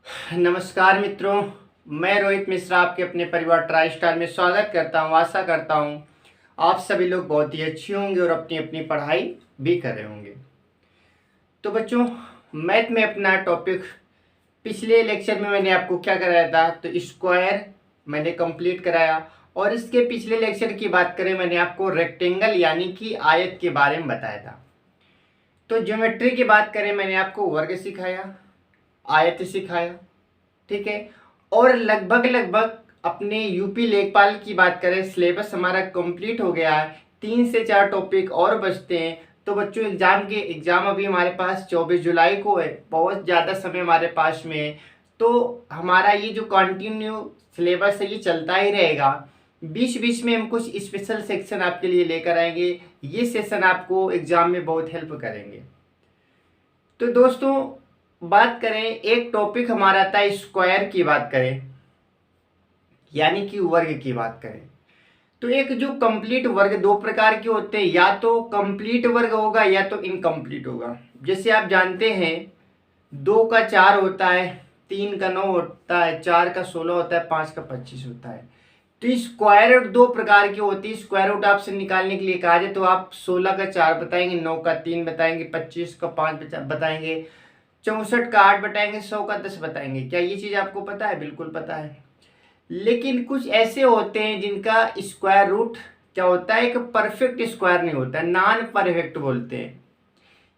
नमस्कार मित्रों, मैं रोहित मिश्रा आपके अपने परिवार ट्राई स्टाइल में स्वागत करता हूं। आशा करता हूं आप सभी लोग बहुत ही अच्छे होंगे और अपनी अपनी पढ़ाई भी कर रहे होंगे। तो बच्चों, मैथ में अपना टॉपिक पिछले लेक्चर में मैंने आपको क्या कराया था, तो स्क्वायर मैंने कंप्लीट कराया। और इसके पिछले लेक्चर की बात करें, मैंने आपको रेक्टेंगल यानी कि आयत के बारे में बताया था। तो ज्योमेट्री की बात करें, मैंने आपको वर्ग सिखाया, आयत सिखाया, ठीक है। और लगभग लगभग अपने यूपी लेखपाल की बात करें, सिलेबस हमारा कंप्लीट हो गया है। 3 से 4 टॉपिक और बचते हैं। तो बच्चों, एग्जाम अभी हमारे पास 24 जुलाई को है, बहुत ज़्यादा समय हमारे पास में है। तो हमारा ये जो कंटिन्यू सिलेबस है ये चलता ही रहेगा। बीच बीच में हम कुछ स्पेशल सेक्शन आपके लिए लेकर आएंगे। ये सेशन आपको एग्जाम में बहुत हेल्प करेंगे। तो दोस्तों, बात करें, एक टॉपिक हमारा था स्क्वायर की बात करें यानी कि वर्ग की बात करें, तो एक जो कंप्लीट वर्ग दो प्रकार के होते हैं, या तो कंप्लीट वर्ग होगा या तो इनकम्प्लीट होगा। जैसे आप जानते हैं, 2 का 4 होता है, 3 का 9 होता है, 4 का 16 होता है, 5 का 25 होता है। तो स्क्वायर रूट दो प्रकार की होती है। स्क्वायर रूट आपसे निकालने के लिए कहा जाए तो आप 16 का 4 बताएंगे, 9 का 3 बताएंगे, 25 का 5 बताएंगे, 64 का 8 बताएंगे, 100 का 10 बताएंगे। क्या ये चीज आपको पता है? बिल्कुल पता है। लेकिन कुछ ऐसे होते हैं जिनका स्क्वायर रूट क्या होता है, एक परफेक्ट स्क्वायर नहीं होता, नॉन परफेक्ट बोलते हैं।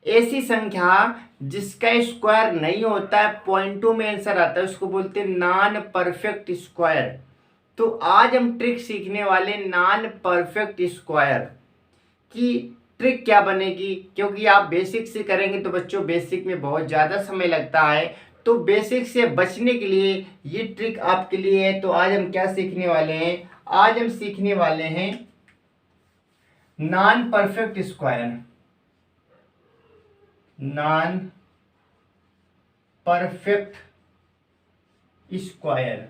ऐसी संख्या जिसका स्क्वायर नहीं होता है, पॉइंटों में आंसर आता है, उसको बोलते हैं नॉन परफेक्ट स्क्वायर। तो आज हम ट्रिक सीखने वाले नॉन परफेक्ट स्क्वायर की ट्रिक क्या बनेगी। क्योंकि आप बेसिक से करेंगे तो बच्चों बेसिक में बहुत ज़्यादा समय लगता है, तो बेसिक से बचने के लिए ये ट्रिक आपके लिए है। तो आज हम क्या सीखने वाले हैं? आज हम सीखने वाले हैं non perfect square. Non perfect square,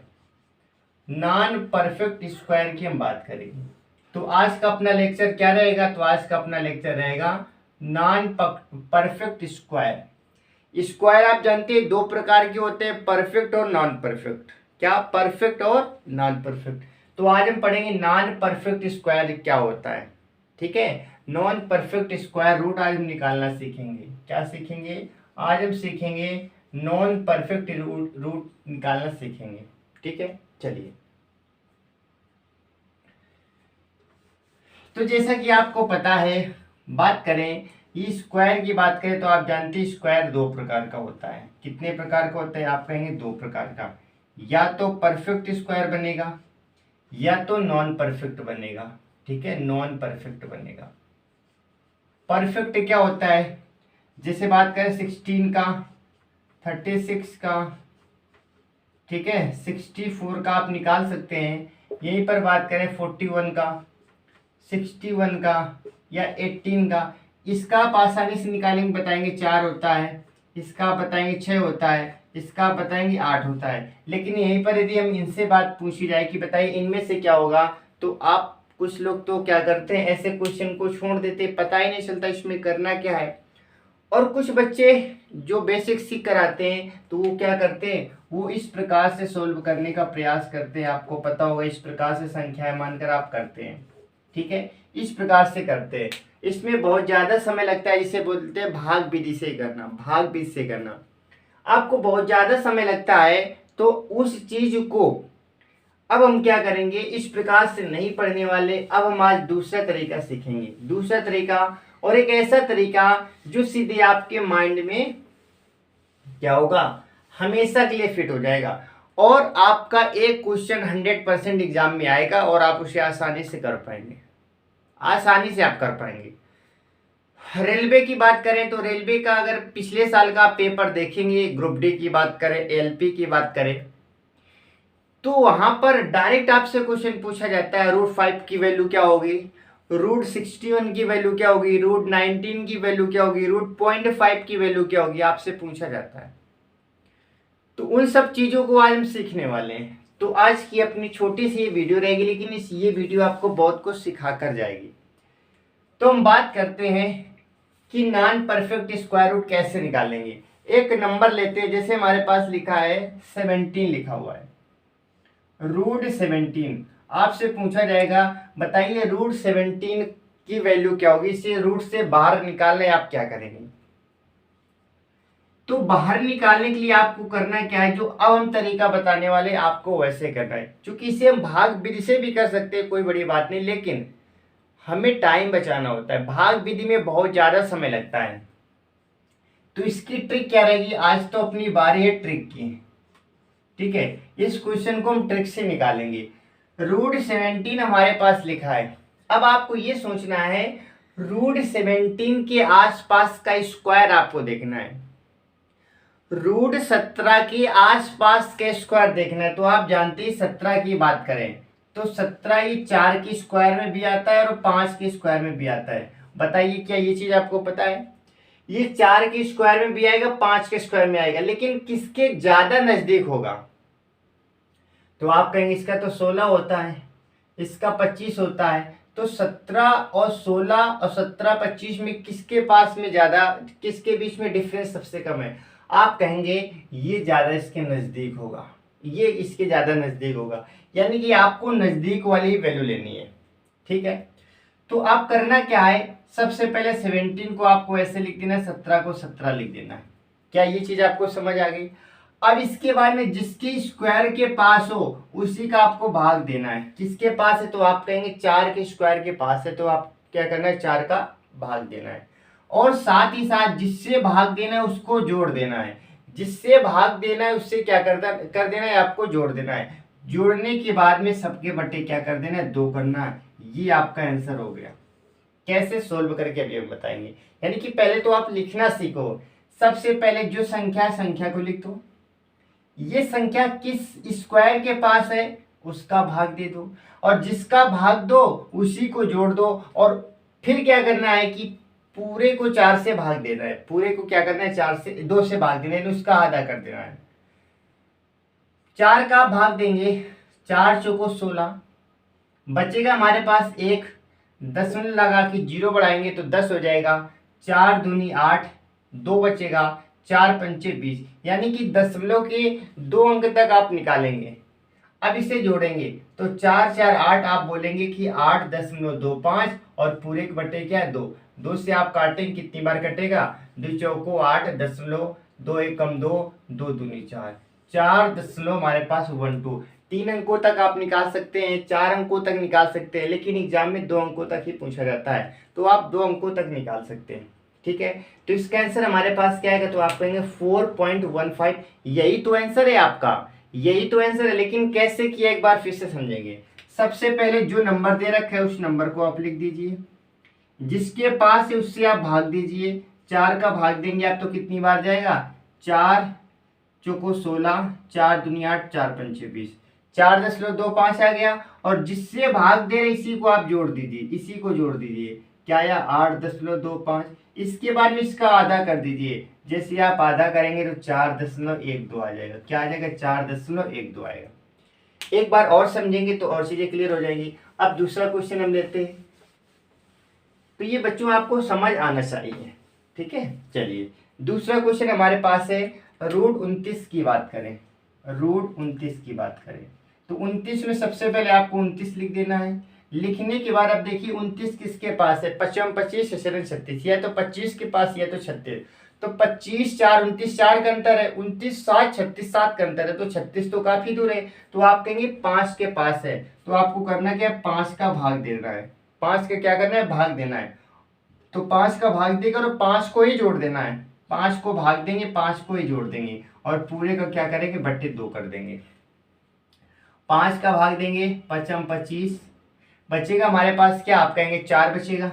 non perfect square की हम बात करेंगे। तो आज का अपना लेक्चर क्या रहेगा? तो आज का अपना लेक्चर रहेगा नॉन परफेक्ट स्क्वायर। स्क्वायर आप जानते हैं दो प्रकार के होते हैं, परफेक्ट और नॉन परफेक्ट। क्या? परफेक्ट और नॉन परफेक्ट। तो आज हम पढ़ेंगे नॉन परफेक्ट स्क्वायर क्या होता है, ठीक है। नॉन परफेक्ट स्क्वायर रूट आज हम निकालना सीखेंगे। क्या सीखेंगे? आज हम सीखेंगे नॉन परफेक्ट रूट निकालना सीखेंगे, ठीक है। चलिए, तो जैसा कि आपको पता है, बात करें ये स्क्वायर की बात करें तो आप जानते हैं स्क्वायर दो प्रकार का होता है। कितने प्रकार का होता है? आप कहेंगे दो प्रकार का। या तो परफेक्ट स्क्वायर बनेगा या तो नॉन परफेक्ट बनेगा, ठीक है। नॉन परफेक्ट बनेगा। परफेक्ट क्या होता है? जैसे बात करें 16 का, 36 का, ठीक है, 64 का आप निकाल सकते हैं। यहीं पर बात करें 41 का, 61 का या 18 का, इसका आप आसानी से निकालेंगे, बताएंगे 4 होता है, इसका आप बताएंगे 6 होता है, इसका आप बताएंगे 8 होता है। लेकिन यहीं पर यदि हम इनसे बात पूछी जाए कि बताइए इनमें से क्या होगा, तो आप कुछ लोग तो क्या करते हैं, ऐसे क्वेश्चन को छोड़ देते, पता ही नहीं चलता इसमें करना क्या है। और कुछ बच्चे जो बेसिक सीख कर आते हैं तो वो क्या करते हैं, वो इस प्रकार से सोल्व करने का प्रयास करते हैं। आपको पता होगा इस प्रकार से संख्याएं मानकर आप करते हैं, ठीक है, इस प्रकार से करते हैं। इसमें बहुत ज्यादा समय लगता है, जिसे बोलते हैं भाग विधि से करना। भाग विधि से करना आपको बहुत ज्यादा समय लगता है, तो उस चीज को अब हम क्या करेंगे, इस प्रकार से नहीं पढ़ने वाले। अब हम आज दूसरा तरीका सीखेंगे, दूसरा तरीका, और एक ऐसा तरीका जो सीधे आपके माइंड में क्या होगा, हमेशा के लिए फिट हो जाएगा। और आपका एक क्वेश्चन 100% एग्जाम में आएगा और आप उसे आसानी से कर पाएंगे, आसानी से आप कर पाएंगे। रेलवे की बात करें तो रेलवे का अगर पिछले साल का आप पेपर देखेंगे, ग्रुप डी की बात करें, एलपी की बात करें, तो वहां पर डायरेक्ट आपसे क्वेश्चन पूछा जाता है रूट 5 की वैल्यू क्या होगी, रूट 61 की वैल्यू क्या होगी, रूट 19 की वैल्यू क्या होगी, रूट 0.5 की वैल्यू क्या होगी, आपसे पूछा जाता है। तो उन सब चीजों को आज हम सीखने वाले हैं। तो आज की अपनी छोटी सी ये वीडियो रहेगी, लेकिन ये वीडियो आपको बहुत कुछ सिखा कर जाएगी। तो हम बात करते हैं कि नॉन परफेक्ट स्क्वायर रूट कैसे निकालेंगे। एक नंबर लेते हैं, जैसे हमारे पास लिखा है 17 लिखा हुआ है, √17। आपसे पूछा जाएगा बताइए √17 की वैल्यू क्या होगी, इसे रूट से बाहर निकालने आप क्या करेंगे। तो बाहर निकालने के लिए आपको करना क्या है, जो अब हम तरीका बताने वाले आपको वैसे करना है। क्योंकि इसे हम भाग विधि से भी कर सकते हैं, कोई बड़ी बात नहीं, लेकिन हमें टाइम बचाना होता है, भाग विधि में बहुत ज्यादा समय लगता है। तो इसकी ट्रिक क्या रहेगी, आज तो अपनी बारी है ट्रिक की, ठीक है। इस क्वेश्चन को हम ट्रिक से निकालेंगे। √17 हमारे पास लिखा है, अब आपको ये सोचना है √17 के आसपास का स्क्वायर आपको देखना है, √17 के आसपास के स्क्वायर देखना है। तो आप जानते हैं 17 की बात करें तो 17 ही 4 की स्क्वायर में भी आता है और 5 के स्क्वायर में भी आता है। बताइए क्या ये चीज आपको पता है, ये 4 के स्क्वायर में भी आएगा, 5 के स्क्वायर में आएगा, लेकिन किसके ज्यादा नजदीक होगा। तो आप कहेंगे इसका तो 16 होता है, इसका 25 होता है, तो 17 और 16 और 17 25 में किसके पास में ज्यादा, किसके बीच में डिफरेंस सबसे कम है। आप कहेंगे ये ज्यादा इसके नजदीक होगा, ये इसके ज्यादा नजदीक होगा, यानी कि आपको नजदीक वाली वैल्यू लेनी है, ठीक है। तो आप करना क्या है, सबसे पहले 17 को आपको ऐसे लिख देना है, 17 को 17 लिख देना है। क्या ये चीज आपको समझ आ गई। अब इसके बाद में जिसकी स्क्वायर के पास हो उसी का आपको भाग देना है। किसके पास है, तो आप कहेंगे 4 के स्क्वायर के पास है, तो आप क्या करना है, 4 का भाग देना है। और साथ ही साथ जिससे भाग देना है उसको जोड़ देना है, जिससे भाग देना है उससे क्या कर देना है, आपको जोड़ देना है। जोड़ने के बाद में सबके बट्टे क्या कर देना है, 2 करना है। ये आपका आंसर हो गया। कैसे सोल्व करके अभी हम बताएंगे। यानी कि पहले तो आप लिखना सीखो। सबसे पहले जो संख्या है संख्या को लिख दो, ये संख्या किस स्क्वायर के पास है उसका भाग दे दो, और जिसका भाग दो उसी को जोड़ दो। और फिर क्या करना है कि पूरे को 4 से भाग देना है, पूरे को क्या करना है, 2 से भाग देना है, उसका आधा कर देना है। 4 का भाग देंगे, 4 चौको 16, बचेगा हमारे पास 1, दशमलव लगा के 0 बढ़ाएंगे तो 10 हो जाएगा, 4 दूनी 8, 2 बचेगा, 4 पंचे 20, यानी कि दशमलव के 2 अंक तक आप निकालेंगे। अब इसे जोड़ेंगे तो 4 4 8, आप बोलेंगे कि 8.25 और पूरे के बटे क्या है 2, 2 से आप काटेंगे कितनी बार कटेगा, 2 चौको 8, दशमलव 2 एकम 2, 2 दूनी 4, 4 दशमलव हमारे पास 12। 3 अंकों तक आप निकाल सकते हैं, 4 अंकों तक निकाल सकते हैं, लेकिन एग्जाम में 2 अंकों तक ही पूछा जाता है, तो आप 2 अंकों तक निकाल सकते हैं, ठीक है। तो इसका आंसर हमारे पास क्या आएगा, तो आप कहेंगे 4.15। यही तो आंसर है आपका, यही तो आंसर है, लेकिन कैसे किया एक बार फिर से समझेंगे। सबसे पहले जो नंबर दे रखा है उस नंबर को आप लिख दीजिए, जिसके पास है उससे आप भाग दीजिए। 4 का भाग देंगे आप तो कितनी बार जाएगा, 4 चौको 16, 4 दूनी 8, 4 पंचे 20, 4.25 आ गया। और जिससे भाग दे रहे इसी को आप जोड़ दीजिए, इसी को जोड़ दीजिए, क्या आया 8.25। इसके बाद में इसका आधा कर दीजिए, जैसे आप आधा करेंगे तो 4.12 आ जाएगा। क्या आ जाएगा, 4.12 आएगा। एक बार और समझेंगे तो और चीजें क्लियर हो जाएगी। अब दूसरा क्वेश्चन हम लेते हैं, तो ये बच्चों आपको समझ आना चाहिए, ठीक है। चलिए दूसरा क्वेश्चन हमारे पास है, √29 की बात करें, √29 की बात करें तो 29 में सबसे पहले आपको 29 लिख देना है। लिखने के बाद अब देखिए 29 किसके पास है, 25 25 36, या तो 25 के पास या तो 36। तो 25 4 29, 4 का अंतर है, 29 7 36 7 का अंतर है, तो 36 तो काफी दूर है। तो आप कहेंगे 5 के पास है, तो आपको करना क्या है, 5 का भाग देना है, 5 का क्या करना है, भाग देना है। तो 5 का भाग देकर और 5 को ही जोड़ देना है, 5 को भाग देंगे, 5 को ही जोड़ देंगे, और पूरे का क्या करेंगे, बट्टे 2 कर देंगे। 5 का भाग देंगे, 5 25, बचेगा हमारे पास क्या, आप कहेंगे 4 बचेगा,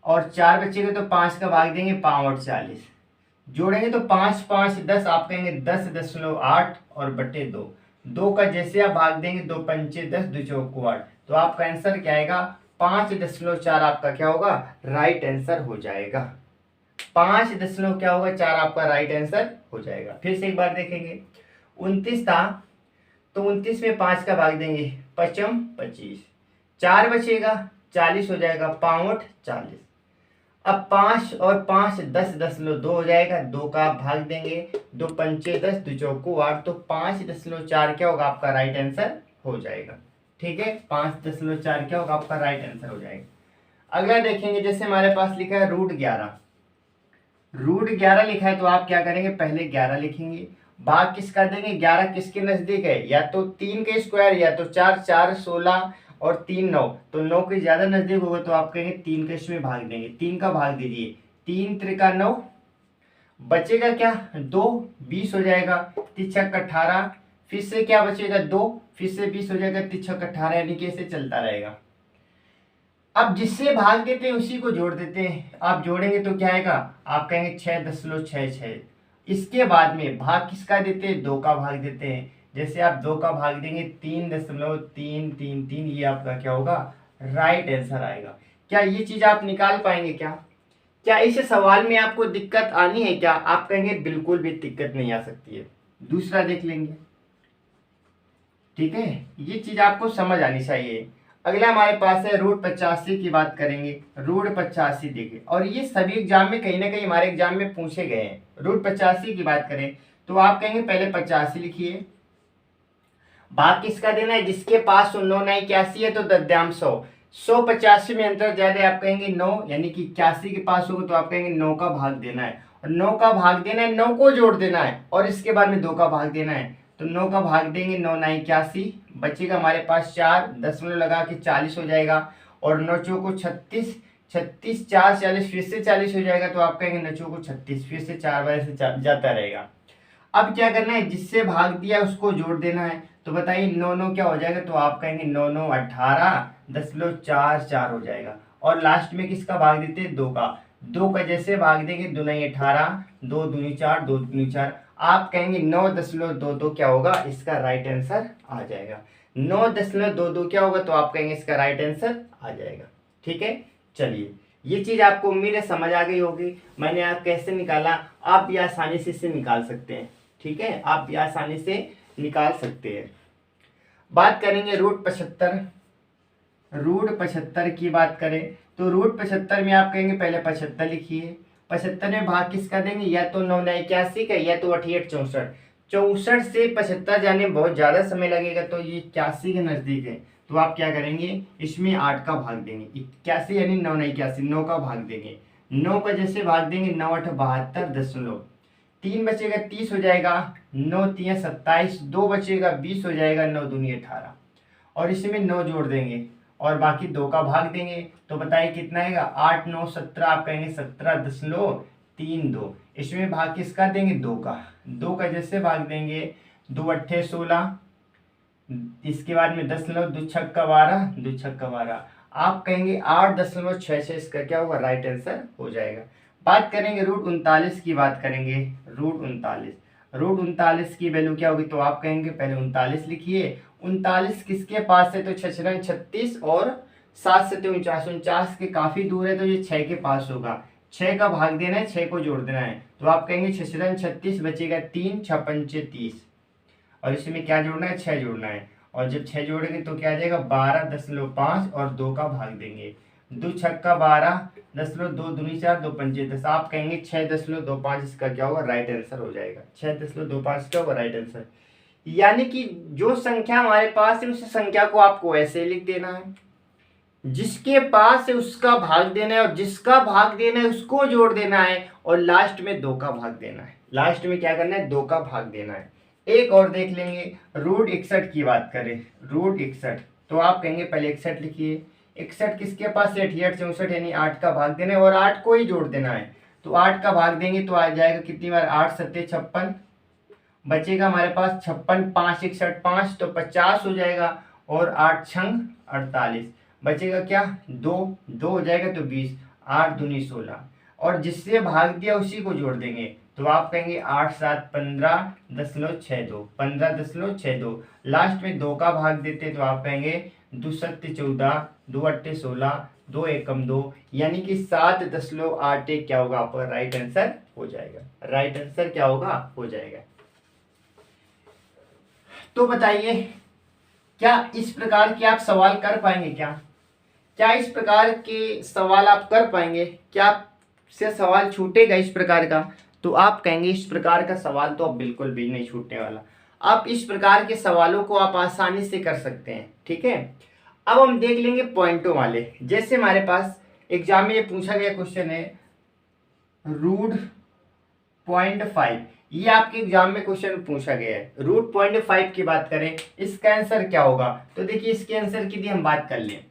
और 4 बचेगा तो 5 का भाग देंगे, 5 और 40, जोड़ेंगे तो 5 5 10, आप कहेंगे 10.8 और बट्टे 2, 2 का जैसे आप भाग देंगे, 2 पंचे 10, 2 चौको 8, तो आपका आंसर क्या आएगा, 5.4 आपका क्या होगा, राइट आंसर हो जाएगा। 5 दशमलव क्या होगा, 4 आपका राइट आंसर हो जाएगा। फिर से एक बार देखेंगे, 29 था तो 29 में 5 का भाग देंगे, 5 25, 4 बचेगा, 40 हो जाएगा, 5 और 40। अब 5 और 5 10.2 हो जाएगा, 2 का आप भाग देंगे, 2 पंचे 10, 2 चौको 8, तो 5.4 क्या होगा आपका राइट आंसर हो जाएगा। ठीक है, 5.4 क्या होगा आपका राइट आंसर हो जाएगा। अगला देखेंगे, जैसे हमारे पास लिखा है √11, √11 लिखा है तो आप क्या करेंगे, पहले 11 लिखेंगे, भाग किसका देंगे, 11 किसके नजदीक है, या तो 3 के स्क्वायर या तो 4, 4 16 और 3 9, तो 9 के ज्यादा नजदीक होगा तो आप कहेंगे 3 के इसमें भाग देंगे, 3 का भाग दीजिए, 3 त्रिका 9, बचेगा क्या 2, 20 हो जाएगा, 3 छक 18, फिर से क्या बचेगा 2, फिर से 20 हो जाएगा, 3 छक 18, यानी कि ऐसे चलता रहेगा। अब जिससे भाग देते हैं उसी को जोड़ देते हैं, आप जोड़ेंगे तो क्या आएगा, आप कहेंगे 6.66, इसके बाद में भाग किसका देते हैं, 2 का भाग देते हैं, जैसे आप 2 का भाग देंगे 3.333, ये आपका क्या होगा राइट आंसर आएगा। क्या ये चीज आप निकाल पाएंगे, क्या इस सवाल में आपको दिक्कत आनी है, क्या आप कहेंगे बिल्कुल भी दिक्कत नहीं आ सकती है। दूसरा देख लेंगे, ठीक है, ये चीज आपको समझ आनी चाहिए। अगला हमारे पास है √85 की बात करेंगे, √85 देखिए, और ये सभी एग्जाम में कहीं ना कहीं हमारे एग्जाम में पूछे गए हैं। √85 की बात करें तो आप कहेंगे पहले 85 लिखिए, भाग किसका देना है, जिसके पास 9 9 81 है तो दद्याम 100, 185 में अंतर ज्यादा है, आप कहेंगे 9, यानी कि 81 के पास होगा तो आप कहेंगे 9 का भाग देना है, और 9 का भाग देना है, 9 को जोड़ देना है, और इसके बाद में 2 का भाग देना है, तो 9 का भाग देंगे, 9 9 81, बचेगा हमारे पास 4, दशमलव लगा के 40 हो जाएगा, और 9 चौको 36, 36 4 40, फिर से 40 हो जाएगा, तो आप कहेंगे 9 चौको 36, फिर से 4 बार से जाता रहेगा। अब क्या करना है, जिससे भाग दिया उसको जोड़ देना है, तो बताइए 9 9 क्या हो जाएगा, तो आप कहेंगे 9 9 18.44 हो जाएगा, और लास्ट में किसका भाग देते हैं, 2 का, 2 का जैसे भाग देंगे 2 9 18, 2 दूनी 4, 2 दूनी 4, आप कहेंगे 9.22 क्या होगा, इसका राइट आंसर आ जाएगा। 9.22 क्या होगा, तो आप कहेंगे इसका राइट आंसर आ जाएगा। ठीक है, चलिए, ये चीज आपको उम्मीद है समझ आ गई होगी। मैंने आप कैसे निकाला, आप भी आसानी से इसे निकाल सकते हैं। ठीक है, आप भी आसानी से निकाल सकते हैं। बात करेंगे √75, √75 की बात करें तो √75 में आप कहेंगे पहले 75 लिखिए, 75 में भाग किसका देंगे, या तो 9 9 81 का, या तो 88 64, 64 से 75 जाने में बहुत ज्यादा समय लगेगा, तो ये 81 के नजदीक है, तो आप क्या करेंगे, इसमें 8 का भाग देंगे, 81 यानी 9 9 81, 9 का भाग देंगे, 9 का जैसे भाग देंगे 9 8 72, 3 बचेगा 30 हो जाएगा, 9 3 27, 2 बचेगा 20 हो जाएगा, 9 दूनी 18, और इसमें 9 जोड़ देंगे और बाकी 2 का भाग देंगे, तो बताइए कितना आएगा, 8 9 17, आप कहेंगे 17.32, इसमें भाग किसका देंगे, 2 का, 2 का जैसे भाग देंगे 2 8 16, इसके बाद में 10 छक्का 12, 2 छक्का 12, आप कहेंगे 8.66, इसका क्या होगा राइट आंसर हो जाएगा। बात करेंगे √39 की, बात करेंगे √39 की वैल्यू क्या होगी, तो आप कहेंगे पहले 39 लिखिए, 39 किसके पास है, तो 6 36 और 7 7 49, 49 के काफी दूर है, तो ये 6 के पास होगा, 6 का भाग देना है, 6 को जोड़ देना है, तो आप कहेंगे 6 36, बचेगा 3 6 5 30, और इसमें क्या जोड़ना है, 6 जोड़ना है, और जब 6 जोड़ेंगे तो क्या आ जाएगा 12.5, और 2 का भाग देंगे, 2 छक्का 12, 2 दूनी 4, 2 पंचे 10, आप कहेंगे 6.25, इसका क्या होगा राइट आंसर हो जाएगा। 6.25 क्या होगा राइट आंसर, यानी कि जो संख्या हमारे पास है उस संख्या को आपको ऐसे लिख देना है, जिसके पास है उसका भाग देना है, और जिसका भाग देना है उसको जोड़ देना है, और लास्ट में 2 का भाग देना है, लास्ट में क्या करना है, 2 का भाग देना है। एक और देख लेंगे, √61 की बात करें, √61, तो आप कहेंगे पहले 61 लिखिए, 61 किसके पास है, 88 64, यानी 8 का भाग देना है, और 8 को ही जोड़ देना है, तो 8 का भाग देंगे तो आ जाएगा कितनी बार, 8 7 56, बचेगा हमारे पास 56, 5 61 5, तो 50 हो जाएगा, और 8 छंग 48, बचेगा क्या 2 2 हो जाएगा, तो 20, 8 दूनी 16, और जिससे भाग दिया उसी को जोड़ देंगे, तो आप कहेंगे 8 7 15.62, 15.62, लास्ट में 2 का भाग देते तो आप कहेंगे 2 7 14, 2 8 16, 2 एकम 2, यानी कि 7.81 क्या होगा आपका राइट आंसर हो जाएगा। राइट आंसर क्या होगा हो जाएगा। तो बताइए क्या इस प्रकार के आप सवाल कर पाएंगे, क्या इस प्रकार के सवाल आप कर पाएंगे, क्या आप से सवाल छूटेगा इस प्रकार का, तो आप कहेंगे इस प्रकार का सवाल तो अब बिल्कुल भी नहीं छूटने वाला। आप इस प्रकार के सवालों को आप आसानी से कर सकते हैं, ठीक है। अब हम देख लेंगे पॉइंटों वाले। जैसे हमारे पास एग्जाम में ये पूछा गया क्वेश्चन है √0.5, ये आपके एग्जाम में क्वेश्चन पूछा गया है। √0.5 की बात करें, इसका आंसर क्या होगा? तो देखिए इसके आंसर की भी हम बात कर लें,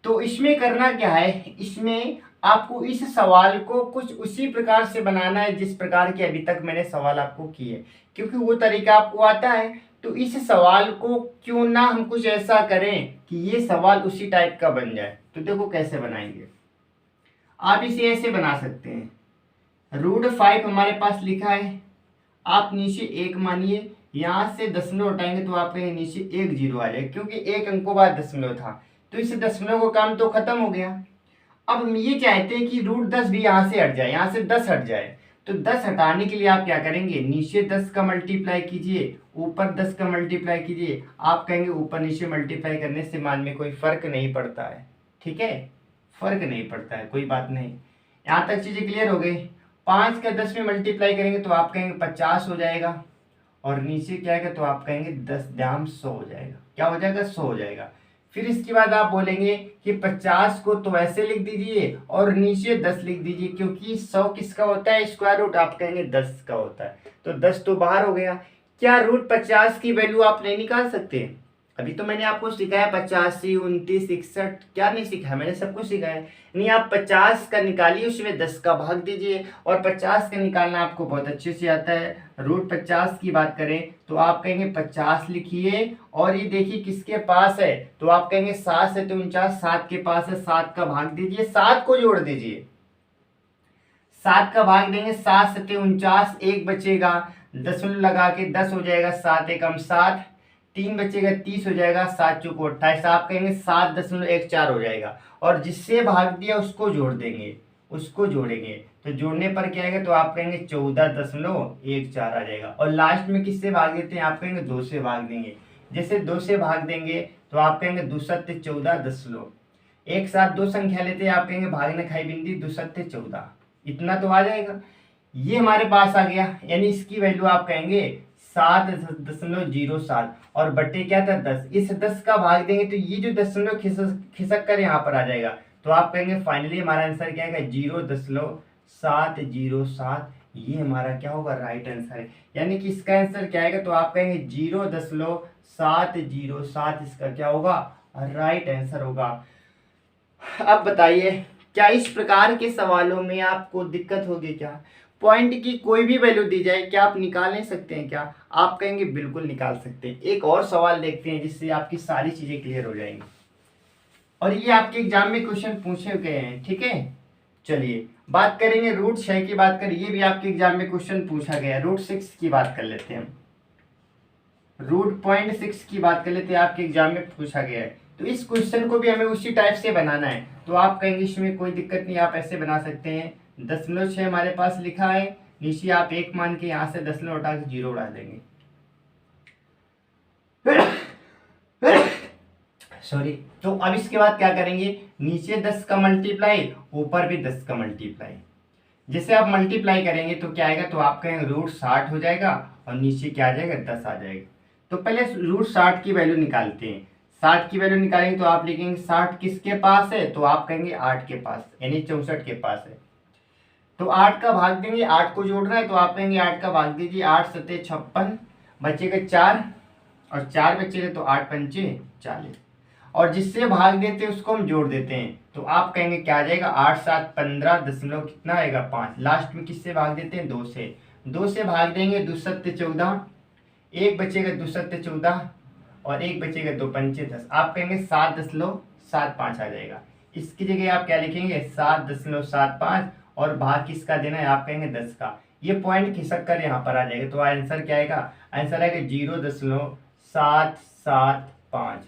तो इसमें करना क्या है, इसमें आपको इस सवाल को कुछ उसी प्रकार से बनाना है जिस प्रकार के अभी तक मैंने सवाल आपको किए, क्योंकि वो तरीका आपको आता है। तो इस सवाल को क्यों ना हम कुछ ऐसा करें कि ये सवाल उसी टाइप का बन जाए। तो देखो कैसे बनाएंगे, आप इसे ऐसे बना सकते हैं। √5 हमारे पास लिखा है, आप नीचे 1 मानिए, यहाँ से दशमलव हटाएंगे तो आप कहेंगे नीचे 1 0 आ जाएगा, क्योंकि एक अंकों बाद दशमलव था, तो इस दशमलव का काम तो खत्म हो गया। अब हम ये चाहते हैं कि √10 भी यहाँ से हट जाए, यहाँ से 10 हट जाए। तो 10 हटाने के लिए आप क्या करेंगे, नीचे 10 का मल्टीप्लाई कीजिए, ऊपर 10 का मल्टीप्लाई कीजिए। आप कहेंगे ऊपर नीचे मल्टीप्लाई करने से मान में कोई फर्क नहीं पड़ता है, ठीक है, फर्क नहीं पड़ता है, कोई बात नहीं। यहाँ तक चीजें क्लियर हो गई। 5 का 10 में मल्टीप्लाई करेंगे तो आप कहेंगे 50 हो जाएगा, और नीचे क्या आएगा तो आप कहेंगे 10 100 हो जाएगा। क्या हो जाएगा? 100 हो जाएगा। फिर इसके बाद आप बोलेंगे कि 50 को तो ऐसे लिख दीजिए और नीचे 10 लिख दीजिए, क्योंकि 100 किसका होता है? Square root. आप कहेंगे 10 का होता है, तो 10 तो बाहर हो गया। क्या √50 की वैल्यू आप नहीं निकाल सकते? अभी तो मैंने आपको सिखाया 85, 29, 61, क्या नहीं सिखाया? मैंने सब कुछ सिखाया। नहीं, आप 50 का निकालिए, उसमें 10 का भाग दीजिए, और 50 का निकालना आपको बहुत अच्छे से आता है। √50 की बात करें तो आप कहेंगे 50 लिखिए, और ये देखिए किसके पास है, तो आप कहेंगे 7 से 49, 7 के पास है, 7 का भाग दीजिए, 7 को जोड़ दीजिए, 7 का भाग देंगे, 7 से 49, 1 बचेगा, दशमलव लगा के 10 हो जाएगा, 7 एकम 7, 3 बचेगा, 30 हो जाएगा, 7 चौको 28, आप कहेंगे 7.14 हो जाएगा, और जिससे भाग दिया उसको जोड़ देंगे, उसको जोड़ेंगे, तो जोड़ने पर क्या आएगा, तो आप कहेंगे 14.14 आ जाएगा। और लास्ट में किससे भाग देते हैं? आप कहेंगे 2 से भाग देंगे। जैसे 2 से भाग देंगे तो आप कहेंगे 2 सत्ते 14, एक साथ 2 संख्या लेते हैं, आप कहेंगे भाग न खाई बिंदी, 2 सत्ते 14, इतना तो आ जाएगा। ये हमारे पास आ गया, यानी इसकी वैल्यू आप कहेंगे 7.07, और बट्टे क्या था 10, इस 10 का भाग देंगे तो ये जो दशमलव खिसक कर यहाँ पर आ जाएगा, तो आप कहेंगे फाइनली हमारा आंसर क्या है? 0.707, ये हमारा क्या होगा? राइट आंसर है। यानी कि इसका आंसर क्या आएगा, तो आप कहेंगे 0.707, इसका क्या होगा? राइट आंसर होगा। अब बताइए, क्या इस प्रकार के सवालों में आपको दिक्कत होगी? क्या पॉइंट की कोई भी वैल्यू दी जाए, क्या आप निकाल नहीं सकते हैं? क्या आप कहेंगे बिल्कुल निकाल सकते हैं। एक और सवाल देखते हैं जिससे आपकी सारी चीजें क्लियर हो जाएंगी, और ये आपके एग्जाम में क्वेश्चन पूछे गए हैं, ठीक है। चलिए बात करेंगे √6 की बात करें, ये भी आपके एग्जाम में क्वेश्चन पूछा गया है। √6 की बात कर लेते हैं, √0.6 की बात कर लेते हैं, आपके एग्जाम में पूछा गया है। तो इस क्वेश्चन को भी हमें उसी टाइप से बनाना है, तो आप कहेंगे इसमें कोई दिक्कत नहीं, आप ऐसे बना सकते हैं। 0.6 हमारे पास लिखा है, नीचे आप 1 मान के यहाँ से दशमलव उठा के 0 उड़ा देंगे, सॉरी। तो अब इसके बाद क्या करेंगे, नीचे 10 का मल्टीप्लाई, ऊपर भी 10 का मल्टीप्लाई। जैसे आप मल्टीप्लाई करेंगे तो क्या आएगा, तो आप कहेंगे √60 हो जाएगा, और नीचे क्या आ जाएगा? 10 आ जाएगा। तो पहले √60 की वैल्यू निकालते हैं। 60 की वैल्यू निकालेंगे तो आप लिखेंगे 60 किसके पास है, तो आप कहेंगे 8 के पास, यानी 64 के पास है। तो 8 का भाग देंगे, 8 को जोड़ना है, तो आप कहेंगे 8 का भाग दीजिए, 8 सत्ते 56, बचेगा 4, और 4 बचेगा तो 8 पंचे 40, और जिससे भाग देते हैं उसको हम जोड़ देते हैं, तो आप कहेंगे क्या आ जाएगा? 8 7 15 दशमलव कितना आएगा? 5। लास्ट में किससे भाग देते हैं? 2 से। 2 से भाग देंगे, 2 सत्ते 14, एक बचेगा 2 सत्ते 14, और एक बचेगा 2 पंचे 10, आप कहेंगे 7.75 आ जाएगा। इसकी जगह आप क्या लिखेंगे? 7.75, और भाग किसका देना है? आप कहेंगे 10 का। ये पॉइंट खिसक कर यहाँ पर आ जाएगा, तो आंसर क्या आएगा? आंसर आएगा 0.775।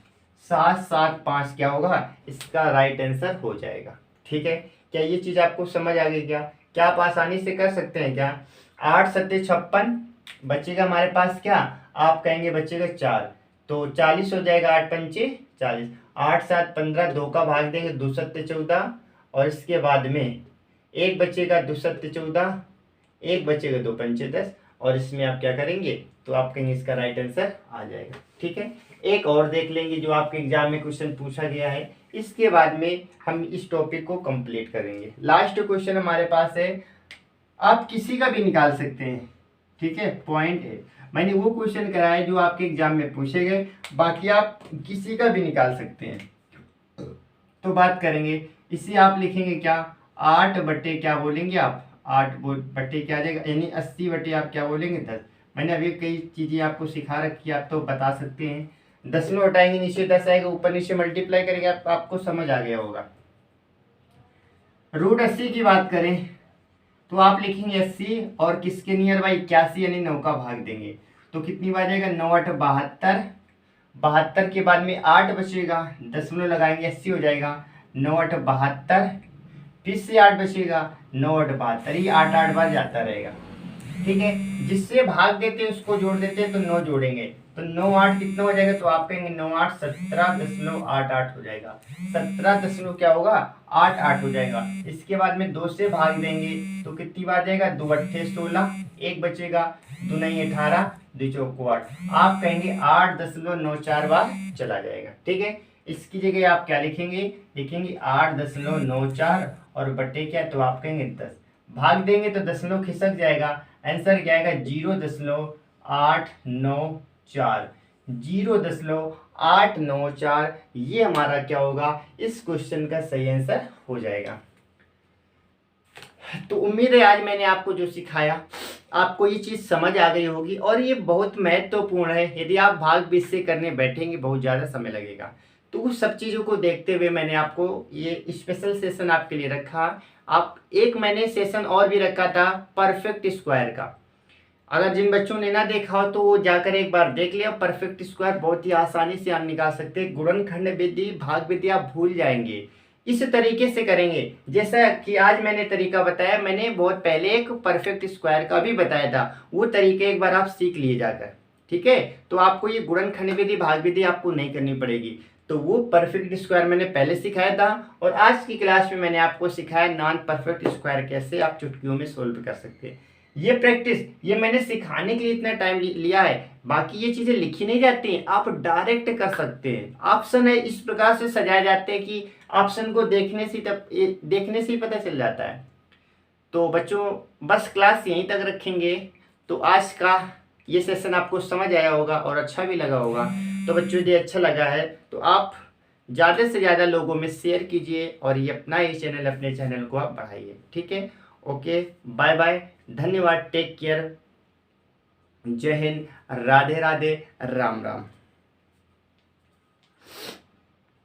775 क्या होगा? इसका राइट आंसर हो जाएगा, ठीक है। क्या ये चीज आपको समझ आ गई? क्या आप आसानी से कर सकते हैं? क्या 8 सत्ते 56, बचेगा हमारे पास क्या? आप कहेंगे बचेगा 4, तो 40 हो जाएगा, 8 पंचे 40, 8 7 15, 2 का भाग देंगे, 2 सत्ते 14, और इसके बाद में एक बचेगा 2 7 14, एक बचेगा 2 5 10, और इसमें आप क्या करेंगे तो आप कहेंगे इसका राइट आंसर आ जाएगा। ठीक है, एक और देख लेंगे जो आपके एग्जाम में क्वेश्चन पूछा गया है, इसके बाद में हम इस टॉपिक को कंप्लीट करेंगे। लास्ट क्वेश्चन हमारे पास है, आप किसी का भी निकाल सकते हैं। ठीक है, पॉइंट है, मैंने वो क्वेश्चन कराया जो आपके एग्जाम में पूछे गए, बाकी आप किसी का भी निकाल सकते हैं। तो बात करेंगे, इसे आप लिखेंगे क्या, 8 बटे क्या बोलेंगे आप, 8 बटे क्या आ जाएगा, यानी 80 बटे आप क्या बोलेंगे 10। मैंने अभी कई चीज़ें आपको सिखा रखी है, आप तो बता सकते हैं। 10 में उठाएंगे नीचे 10 आएगा, ऊपर नीचे मल्टीप्लाई करेंगे, आपको समझ आ गया होगा। √80 की बात करें तो आप लिखेंगे 80 और किसके नियर बाई 81 यानी 9 का भाग देंगे, तो कितनी बार जाएगा 9 8 72, 72 के बाद में 8 बचेगा, दशमलव लगाएंगे 80 हो जाएगा, 9 8 72, फिर से 8 बचेगा, 9 8 72, ये 8 8 बार जाता रहेगा। ठीक है, जिससे भाग देते हैं उसको जोड़ देते हैं, तो 9 जोड़ेंगे तो 9 8 कितना हो जाएगा, तो आप कहेंगे 9 8 17.88 हो जाएगा, 17 दशमलव क्या होगा 8 8 हो जाएगा। इसके बाद में 2 से भाग देंगे तो कितनी बार जाएगा, 2 8 16, एक बचेगा, 2 9 18, 2 चौको 8, आप कहेंगे 8.94 बार चला जाएगा। ठीक है, इसकी जगह आप क्या लिखेंगे, लिखेंगे 8.94 और बटे क्या, तो आप कहेंगे 10, भाग देंगे तो दशमलव खिसक जाएगा, आंसर क्या आएगा 0.894, 0.894, ये हमारा क्या होगा, इस क्वेश्चन का सही आंसर हो जाएगा। तो उम्मीद है आज मैंने आपको जो सिखाया आपको ये चीज़ समझ आ गई होगी, और ये बहुत महत्वपूर्ण है। यदि आप भाग 20 से करने बैठेंगे बहुत ज़्यादा समय लगेगा, तो उस सब चीज़ों को देखते हुए मैंने आपको ये स्पेशल सेशन आपके लिए रखा। आप एक मैंने सेशन और भी रखा था परफेक्ट स्क्वायर का, अगर जिन बच्चों ने ना देखा हो तो वो जाकर एक बार देख लिया। परफेक्ट स्क्वायर बहुत ही आसानी से आप निकाल सकते हैं, गुणनखंड विधि भाग विधि आप भूल जाएंगे, इस तरीके से करेंगे जैसा कि आज मैंने तरीका बताया। मैंने बहुत पहले एक परफेक्ट स्क्वायर का भी बताया था, वो तरीके एक बार आप सीख लिए जाकर। ठीक है, तो आपको ये गुणनखंड विधि भाग विधि आपको नहीं करनी पड़ेगी, तो वो परफेक्ट स्क्वायर मैंने पहले सिखाया था, और आज की क्लास में मैंने आपको सिखाया नॉन परफेक्ट स्क्वायर कैसे आप चुटकियों में सोल्व कर सकते हैं। ये प्रैक्टिस ये मैंने सिखाने के लिए इतना टाइम लिया है, बाकी ये चीजें लिखी नहीं जाती हैं, आप डायरेक्ट कर सकते हैं। ऑप्शन है इस प्रकार से सजाए जाते हैं कि ऑप्शन को देखने से ही पता चल जाता है। तो बच्चों बस क्लास यहीं तक रखेंगे, तो आज का ये सेशन आपको समझ आया होगा और अच्छा भी लगा होगा। तो बच्चों यदि अच्छा लगा है तो आप ज़्यादा से ज़्यादा लोगों में शेयर कीजिए, और ये अपने चैनल को आप बढ़ाइए। ठीक है, ओके, बाय बाय, धन्यवाद, टेक केयर, जय हिंद, राधे राधे, राम राम।